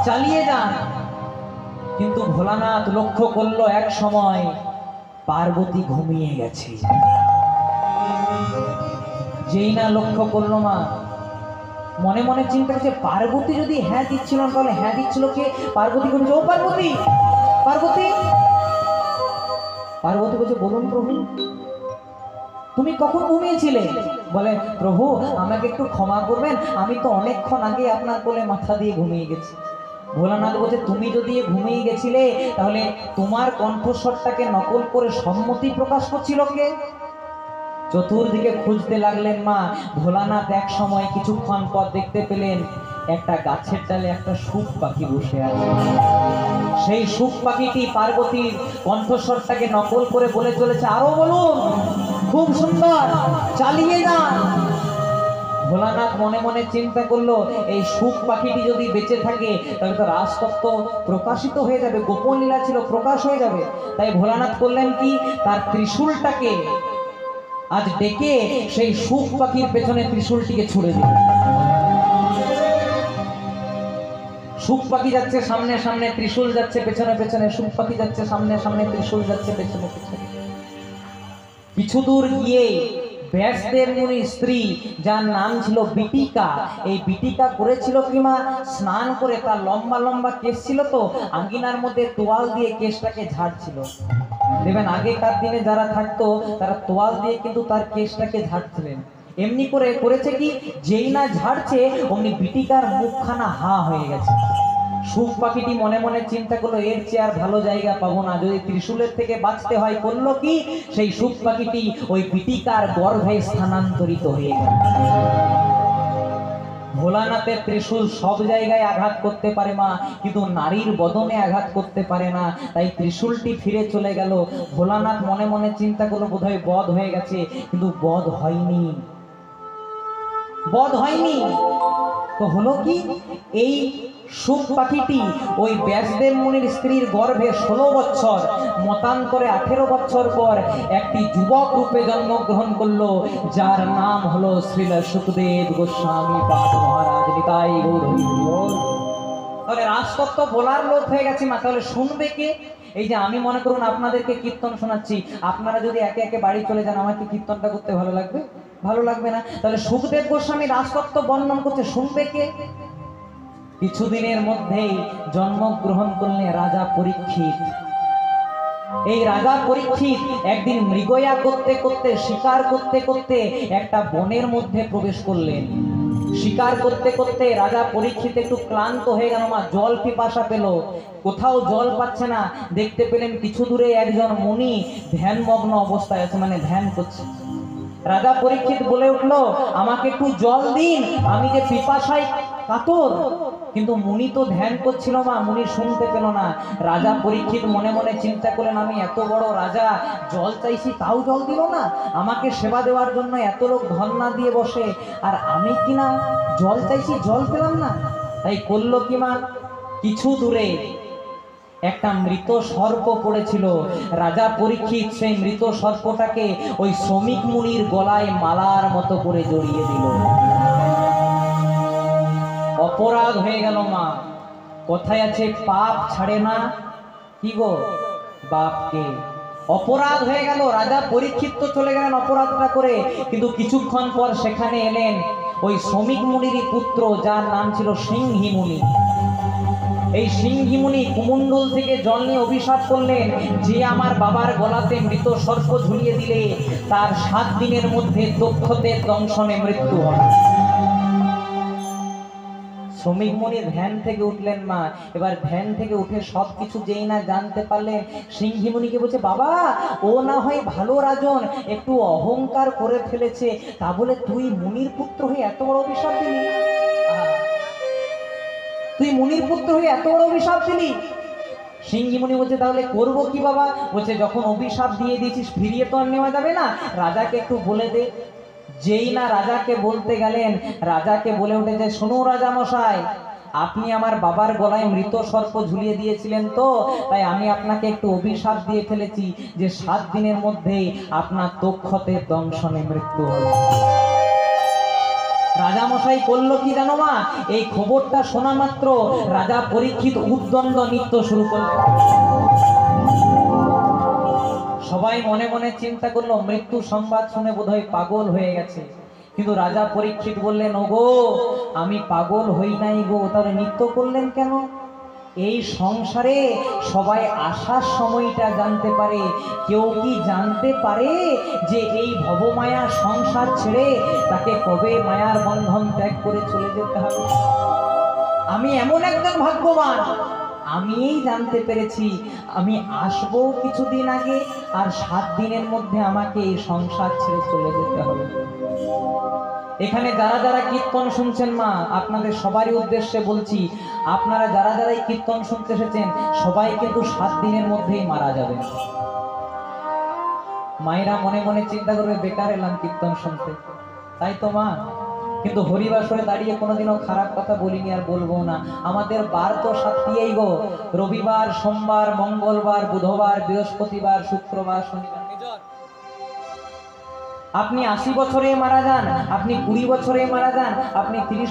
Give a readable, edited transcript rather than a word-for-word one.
চালিয়ে যান। কিন্তু ভোলানাথ লক্ষ্য করলো এক সময় পার্বতী ঘুমিয়ে গেছে। যেই না লক্ষ্য করলো মা, মনে মনে চিন্তা করছে পার্বতী যদি হ্যাঁ দিচ্ছিল তাহলে হ্যাঁ দিচ্ছিল কে? পার্বতী বলছে, ও পার্বতী, পার্বতী। পার্বতী বলছে, বলুন প্রভু, তুমি কখন ঘুমিয়েছিলে? বলে, প্রভু আমাকে একটু ক্ষমা করবেন, আমি তো অনেকক্ষণ আগে আপনার কোলে মাথা দিয়ে ঘুমিয়ে গেছি। ভোলানাথ বলছে, তুমি যদি ঘুমিয়ে গেছিলে তাহলে তোমার কণ্ঠস্বরটাকে নকল করে সম্মতি প্রকাশ করছিল কে? চতুর্দিকে খুঁজতে লাগলেন মা। ভোলানাথ এক সময় কিছুক্ষণ পর দেখতে পেলেন একটা গাছের ডালে একটা শুক পাখি বসে আছে। সেই শুক পাখিটি পার্বতীর কণ্ঠস্বরটাকে নকল করে বলে চলেছে, আরো বলুন, খুব সুন্দর, চালিয়ে যান। ভোলানাথ মনে মনে চিন্তা করলো, এই শুক পাখিটি যদি বেঁচে থাকে তাহলে তো রাজতত্ত্ব প্রকাশিত হয়ে যাবে, গোপন লীলা ছিল প্রকাশ হয়ে যাবে। তাই ভোলানাথ করলেন কি, তার ত্রিশূলটাকে আজ ডেকে সেই শুক পাখির পেছনে ত্রিশূলটিকে ছুড়ে দিল। শুক পাখি যাচ্ছে সামনে সামনে, ত্রিশূল যাচ্ছে পেছনে পেছনে, শুক পাখি যাচ্ছে সামনে সামনে, ত্রিশূল যাচ্ছে পেছনে পেছনে। কিছু দূর গিয়ে ব্যাসদেব মুনির স্ত্রী, যার নাম ছিল বিটিকা, এই বিটিকা করেছিল কি মা, স্নান করে তার লম্বা লম্বা কেশ ছিল তো, আঙ্গিনার মধ্যে তোয়াল দিয়ে কেশটাকে ঝাড়ছিল। দেখবেন আগেকার দিনে যারা থাকতো তারা তোয়াল দিয়ে কিন্তু তার কেশটাকে ঝাড়ছিলেন। এমনি করে করেছে কি, যেই না ঝাড়ছে অমনি বিটিকার মুখখানা হা হয়ে গেছে। শুক পাখিটি মনে মনে চিন্তা করলো, এর চেয়ে আর ভালো জায়গা পাবো না, যদি ত্রিশূলের থেকে বাঁচতে হয় করলো কি, সেই শুক পাখিটি ওই বিটিকার গর্ভে স্থানান্তরিত হয়ে গেল। ভোলানাথের ত্রিশূল সব জায়গায় আঘাত করতে পারে মা, কিন্তু নারীর বদনে আঘাত করতে পারে না। তাই ত্রিশূলটি ফিরে চলে গেল। ভোলানাথ মনে মনে চিন্তা করলো বোধহয় বধ হয়ে গেছে, কিন্তু বধ হয়নি, বধ হয়নি। তো হলো কি, এই শুক পাখিটি ওই ব্যাসদেব মুনির স্ত্রীর গর্ভে 16 বছর, মতান্তরে 18 বছর পর একটি যুবক রূপে জন্মগ্রহণ করলো, যার নাম হলো শ্রীল সুখদেব গোস্বামী পাদ মহারাজ। নিতাই গৌর হরিবল। তাহলে রাজতত্ত্ব বলার লোক হয়ে গেছে মা, তাহলে শুনবে কে? এই যে আমি মনে করুন আপনাদেরকে কীর্তন শোনাচ্ছি, আপনারা যদি একে একে বাড়ি চলে যান, আমাকে কীর্তনটা করতে ভালো লাগবে? ভালো লাগবে না। তাহলে সুখদেব গোস্বামী রাজতত্ত্ব বর্ণন করতে শুনবে কে? কিছুদিনের মধ্যেই জন্মগ্রহণ করলেন রাজা পরীক্ষিত। এই রাজা পরীক্ষিত একদিন মৃগয়া করতে করতে, শিকার করতে করতে একটা বনের মধ্যে প্রবেশ করলেন। শিকার করতে করতে রাজা পরীক্ষিত একটু ক্লান্ত হয়ে গেল মা, জল পিপাসা পেল, কোথাও জল পাচ্ছে না। দেখতে পেলেন কিছু দূরে একজন মুনি ধ্যানমগ্ন অবস্থায় আছে, মানে ধ্যান করছে। রাজা পরীক্ষিত বলে উঠলো, আমাকে একটু জল দিন, আমি যে পিপাসায় কাতর। কিন্তু মুনি তো ধ্যান করছিল মা, মুনি শুনতে পেল না। রাজা পরীক্ষিত মনে মনে চিন্তা করলেন, আমি এত বড় রাজা, জল চাইছি তাও জল দিল না, আমাকে সেবা দেওয়ার জন্য এত লোক ধর্ণা দিয়ে বসে, আর আমি কিনা জল চাইছি জল পেলাম না। তাই করলো কি মা, কিছু দূরে একটা মৃত সর্প পড়েছিল। রাজা পরীক্ষিত সেই মৃত সর্পটাকে ওই শ্রমিক মুনির গলায় মালার মতো করে জড়িয়ে দিল। অপরাধ হয়ে গেল মা। কথায় আছে পাপ ছাড়ে না কি গো বাপকে। অপরাধ হয়ে গেল। রাজা পরীক্ষিত তো চলে গেলেন অপরাধটা করে, কিন্তু কিছুক্ষণ পর সেখানে এলেন ওই শ্রমিক মুনিরই পুত্র, যার নাম ছিল সিংহী মুনি। এই সিংহী মুনি কুমণ্ডল থেকে জল নিয়ে অভিশাপ করলেন, যে আমার বাবার গলাতে মৃত সর্প ঝুলিয়ে দিলে তার 7 দিনের মধ্যে দক্ষতের দংশনে মৃত্যু হবে। শ্রমিক মুনি ধ্যান থেকে উঠলেন মা। এবার ধ্যান থেকে উঠে সবকিছু যেই না জানতে পারলেন, সিংহী মুনিকে বলছে, বাবা ও না হয় ভালো রাজন, একটু অহংকার করে ফেলেছে, তা বলে তুই মুনির পুত্র হয়ে এত বড় অভিশাপ দিলি? তুই মুনির পুত্র হয়ে এত বড় অভিশাপ দিলি? সিংহী মুনি বলছে, তাহলে করবো কি বাবা? বলছে, যখন অভিশাপ দিয়ে দিয়েছিস ফিরিয়ে তো আর নেওয়া যাবে না, রাজাকে একটু বলে দে। যেই না রাজাকে বলতে গেলেন, রাজাকে বলে উঠেছে, শোনো রাজা মশাই, আপনি আমার বাবার গলায় মৃত সর্প ঝুলিয়ে দিয়েছিলেন তো, তাই আমি আপনাকে একটু অভিশাপ দিয়ে ফেলেছি যে 7 দিনের মধ্যেই আপনার দক্ষতের দংশনে মৃত্যু হবে। রাজামশাই করলো কি জানো মা, এই খবরটা শোনা মাত্র রাজা পরীক্ষিত উদ্দণ্ড নৃত্য শুরু করলেন। সবাই মনে মনে চিন্তা করলো মৃত্যু সংবাদ শুনে বোধহয় পাগল হয়ে গেছে। কিন্তু রাজা পরীক্ষিত বললেন, ওগো আমি পাগল হই নাই গো, তাহলে নৃত্য করলেন কেন? এই সংসারে সবাই আসার সময়টা জানতে পারে, কেউ কি জানতে পারে যে এই ভবমায়া সংসার ছেড়ে তাকে কবে মায়ার বন্ধন ত্যাগ করে চলে যেতে হবে? আমি এমন একজন ভাগ্যবান, আমিই জানতে পেরেছি আমি আসবো কিছুদিন আগে, আর 7 দিনের মধ্যে আমাকে এই সংসার ছেড়ে চলে যেতে হবে। এখানে যারা যারা কীর্তন শুনছেন মা, আপনাদের সবারই উদ্দেশ্যে বলছি, আপনারা যারা যারা এই কীর্তন শুনতে এসেছেন সবাই কিন্তু 7 দিনের মধ্যেই মারা যাবেন। মায়েরা মনে মনে চিন্তা করবে বেকার এলাম কীর্তন শুনতে, তাই তো মা? কিন্তু হরিবাসরে দাঁড়িয়ে কোনোদিনও খারাপ কথা বলিনি, আর বলবো না। আমাদের বার তো 7টিই গো, রবিবার, সোমবার, মঙ্গলবার, বুধবার, বৃহস্পতিবার, শুক্রবার, শনিবার। আপনি 80 বছরে মারা যান, আপনি 20 বছরে মারা যান, আপনি 30